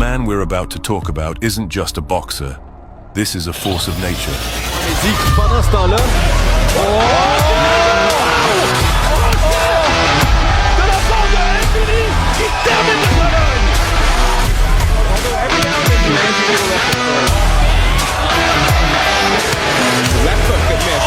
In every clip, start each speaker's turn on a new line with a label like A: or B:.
A: man we're about to talk about isn't just a boxer. This is a force of nature.
B: Pendant ce temps-là, de la part de Mbili, qui termine la Pologne. Left hook que miss.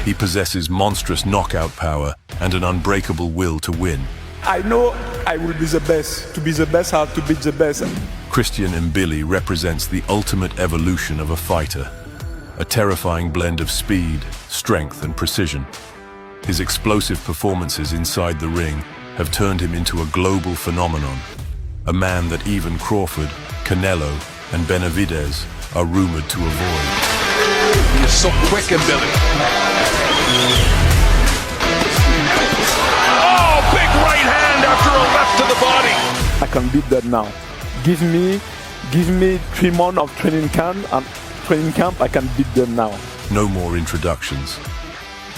A: He possesses monstrous knockout power and an unbreakable will to win.
C: I know I will be the best. To be the best, I have to beat the best.
A: Christian Mbili represents the ultimate evolution of a fighter. A terrifying blend of speed, strength, and precision. His explosive performances inside the ring have turned him into a global phenomenon. A man that even Crawford, Canelo, and Benavidez are rumored to avoid.
B: He's so quick, Mbili. Oh, big right hand after a left to the body.
C: I can beat that now. Give me 3 months of training camp, I can beat them now.
A: No more introductions.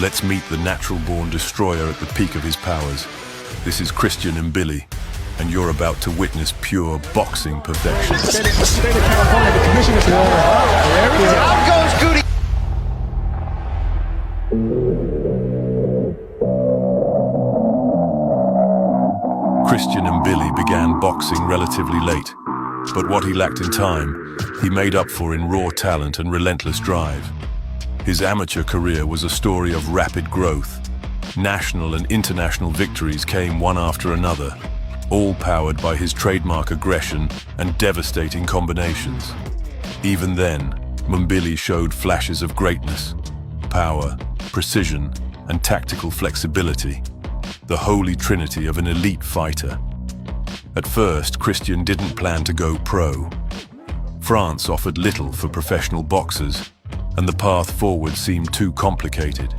A: Let's meet the natural-born destroyer at the peak of his powers. This is Christian Mbili, and you're about to witness pure boxing perfection.
B: Out goes Goody.
A: Christian Mbili began boxing relatively late, but what he lacked in time, he made up for in raw talent and relentless drive. His amateur career was a story of rapid growth. National and international victories came one after another, all powered by his trademark aggression and devastating combinations. Even then, Mbili showed flashes of greatness, power, precision, and tactical flexibility. The holy trinity of an elite fighter. At first, Christian didn't plan to go pro. France offered little for professional boxers, and the path forward seemed too complicated.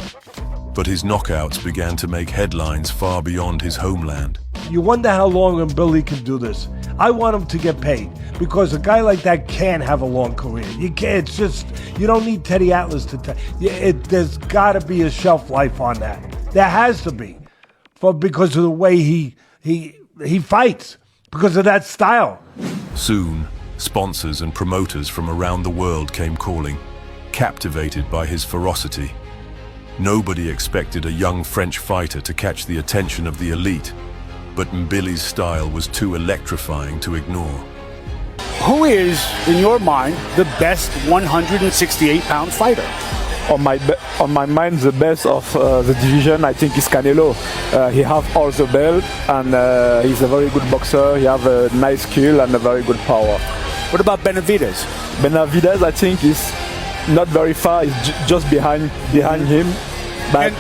A: But his knockouts began to make headlines far beyond his homeland.
D: You wonder how long Mbili can do this. I want him to get paid, because a guy like that can't have a long career. You can't. It's just, you don't need Teddy Atlas to tell. There's got to be a shelf life on that. There has to be, because of the way he fights, because of that style.
A: Soon, sponsors and promoters from around the world came calling, captivated by his ferocity. Nobody expected a young French fighter to catch the attention of the elite, but Mbili's style was too electrifying to ignore.
E: Who is, in your mind, the best 168-pound fighter?
C: On my mind, the best of the division, I think, is Canelo. He has all the belt, and he's a very good boxer. He has a nice skill and a very good power.
E: What about Benavidez?
C: Benavidez, I think, is not very far. He's just behind him. But
E: and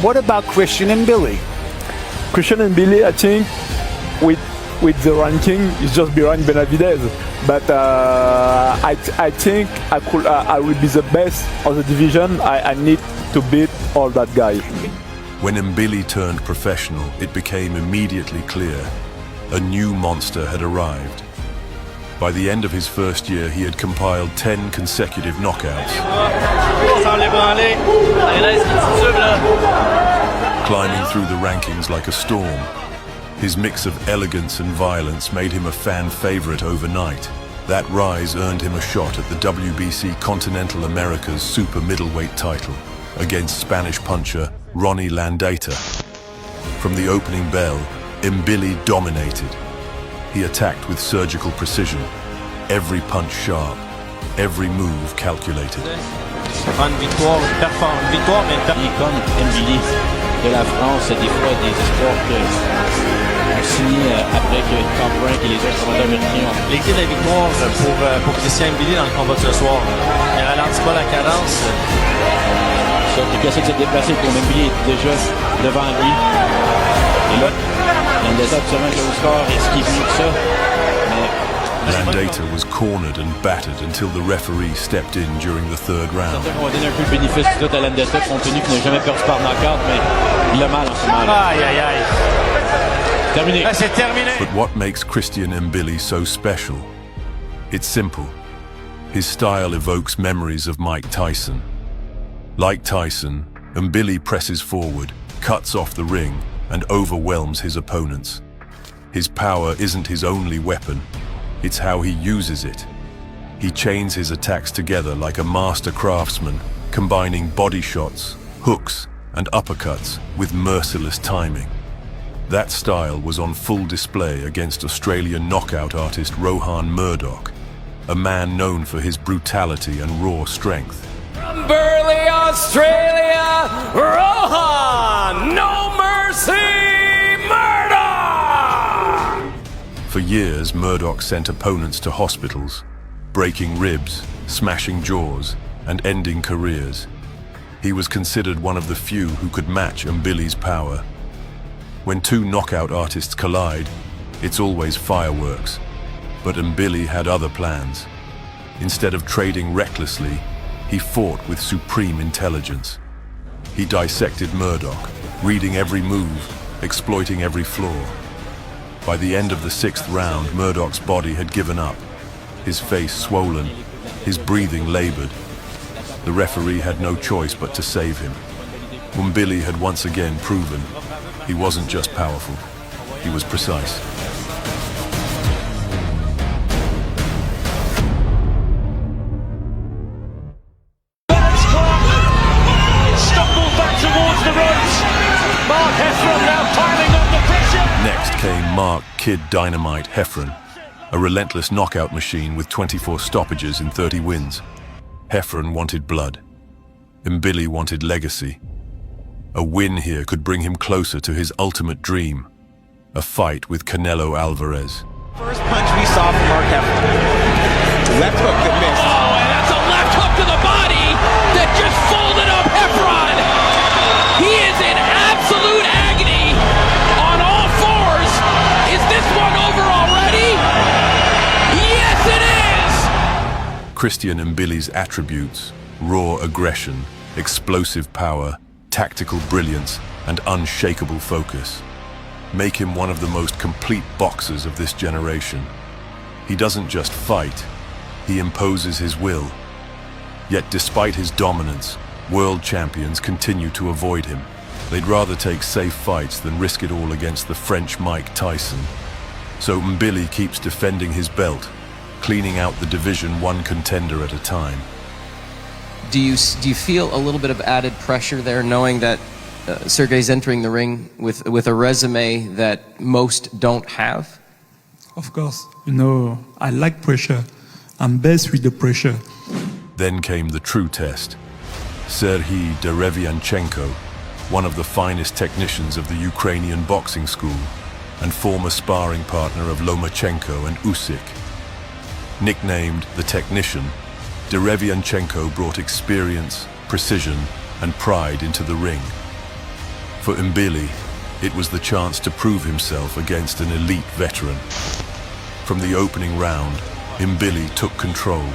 E: what about Christian Mbili?
C: Christian Mbili, I think, with the ranking, is just behind Benavidez. But I think I will be the best of the division. I need to beat all that guy.
A: When Mbili turned professional, it became immediately clear. A new monster had arrived. By the end of his first year, he had compiled 10 consecutive knockouts. Climbing through the rankings like a storm. His mix of elegance and violence made him a fan favorite overnight. That rise earned him a shot at the WBC Continental Americas super middleweight title against Spanish puncher Ronnie Landeta. From the opening bell, Mbili dominated. He attacked with surgical precision, every punch sharp, every move calculated.
F: Une victoire, mais comme Mbili de la France, des fois des espoirs que signé après que Top Rank et les autres promoteurs américains ont. Les clés de la victoire pour Christian Mbili dans le combat de ce soir. Il ne ralentit pas la cadence. Il essaie de se déplacer pour Mbili est déjà devant lui. Et là, il laisse absolument que au score et ce qui est venu de ça.
A: Landeta was cornered and battered until the referee stepped in during the third round.
F: On va donner un peu le bénéfice du doute à Landeta compte tenu qu'il n'a jamais perdu par knockout, mais il a mal en ce moment-là.
B: Aïe, aïe, aïe.
F: Terminé.
B: C'est terminé.
A: But what makes Christian Mbili so special? It's simple. His style evokes memories of Mike Tyson. Like Tyson, Mbili presses forward, cuts off the ring, and overwhelms his opponents. His power isn't his only weapon, it's how he uses it. He chains his attacks together like a master craftsman, combining body shots, hooks, and uppercuts with merciless timing. That style was on full display against Australian knockout artist Rohan Murdoch, a man known for his brutality and raw strength.
B: From Burleigh, Australia, Rohan No Mercy Murdoch!
A: For years, Murdoch sent opponents to hospitals, breaking ribs, smashing jaws, and ending careers. He was considered one of the few who could match Mbili's power. When two knockout artists collide, it's always fireworks. But Mbili had other plans. Instead of trading recklessly, he fought with supreme intelligence. He dissected Murdoch, reading every move, exploiting every flaw. By the end of the 6th round, Murdoch's body had given up, his face swollen, his breathing labored. The referee had no choice but to save him. Mbili had once again proven he wasn't just powerful, he was precise.
B: Stumbled back towards the ropes. Mark Heffron now piling on the pressure.
A: Next came Mark "Kid Dynamite" Heffron, a relentless knockout machine with 24 stoppages in 30 wins. Heffron wanted blood. Mbili wanted legacy. A win here could bring him closer to his ultimate dream, a fight with Canelo Alvarez.
G: First punch we saw from Mark Heffron. Left hook that missed.
B: Oh, and that's a left hook to the body that just folded up Heffron. He is in absolute agony on all fours. Is this one over already? Yes, it is!
A: Christian Mbili's attributes, raw aggression, explosive power, tactical brilliance, and unshakable focus, make him one of the most complete boxers of this generation. He doesn't just fight, he imposes his will. Yet despite his dominance, world champions continue to avoid him. They'd rather take safe fights than risk it all against the French Mike Tyson. So Mbili keeps defending his belt, cleaning out the Division 1 contender at a time.
H: Do you feel a little bit of added pressure there, knowing that Sergey's entering the ring with a resume that most don't have?
I: Of course, I like pressure. I'm best with the pressure.
A: Then came the true test. Serhiy Derevianchenko, one of the finest technicians of the Ukrainian boxing school and former sparring partner of Lomachenko and Usyk. Nicknamed the Technician, Derevianchenko brought experience, precision, and pride into the ring. For Mbili, it was the chance to prove himself against an elite veteran. From the opening round, Mbili took control.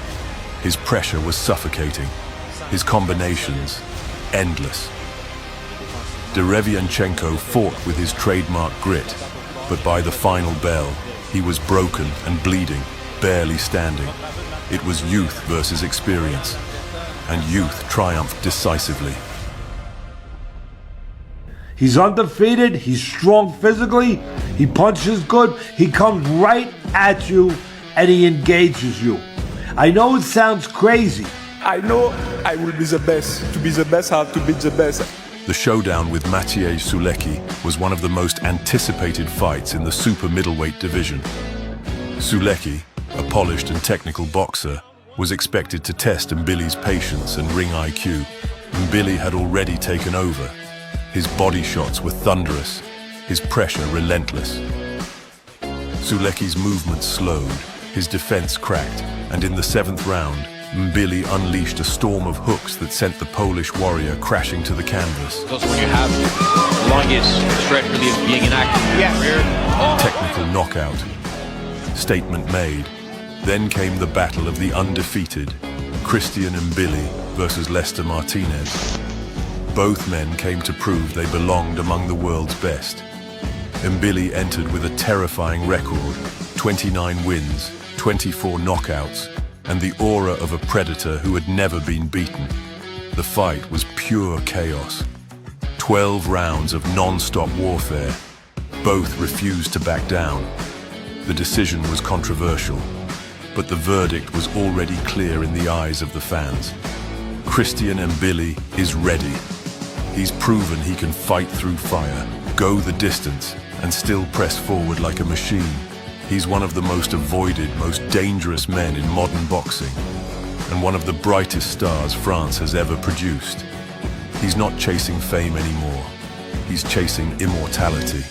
A: His pressure was suffocating, his combinations endless. Derevianchenko fought with his trademark grit, but by the final bell, he was broken and bleeding, barely standing. It was youth versus experience, and youth triumphed decisively.
D: He's undefeated, he's strong physically, he punches good, he comes right at you, and he engages you. I know it sounds crazy.
C: I know I will be the best. To be the best, I have to beat the best.
A: The showdown with Maciej Sulecki was one of the most anticipated fights in the super middleweight division. Sulecki, a polished and technical boxer, was expected to test Mbili's patience and ring IQ. Mbili had already taken over. His body shots were thunderous, his pressure relentless. Sulecki's movement slowed, his defense cracked, and in the 7th round, Mbili unleashed a storm of hooks that sent the Polish warrior crashing to the canvas.
F: Because when you have the longest stretch really of being an active career.
A: Technical knockout. Statement made. Then came the battle of the undefeated, Christian Mbili versus Lester Martinez. Both men came to prove they belonged among the world's best. Mbili entered with a terrifying record, 29 wins, 24 knockouts, and the aura of a predator who had never been beaten. The fight was pure chaos. 12 rounds of non-stop warfare. Both refused to back down. The decision was controversial, but the verdict was already clear in the eyes of the fans. Christian Mbili is ready. He's proven he can fight through fire, go the distance, and still press forward like a machine. He's one of the most avoided, most dangerous men in modern boxing, and one of the brightest stars France has ever produced. He's not chasing fame anymore. He's chasing immortality.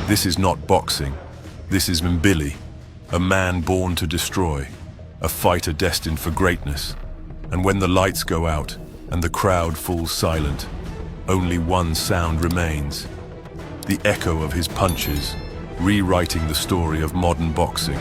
A: This is not boxing. This is Mbili, a man born to destroy, a fighter destined for greatness. And when the lights go out and the crowd falls silent, only one sound remains: the echo of his punches, rewriting the story of modern boxing.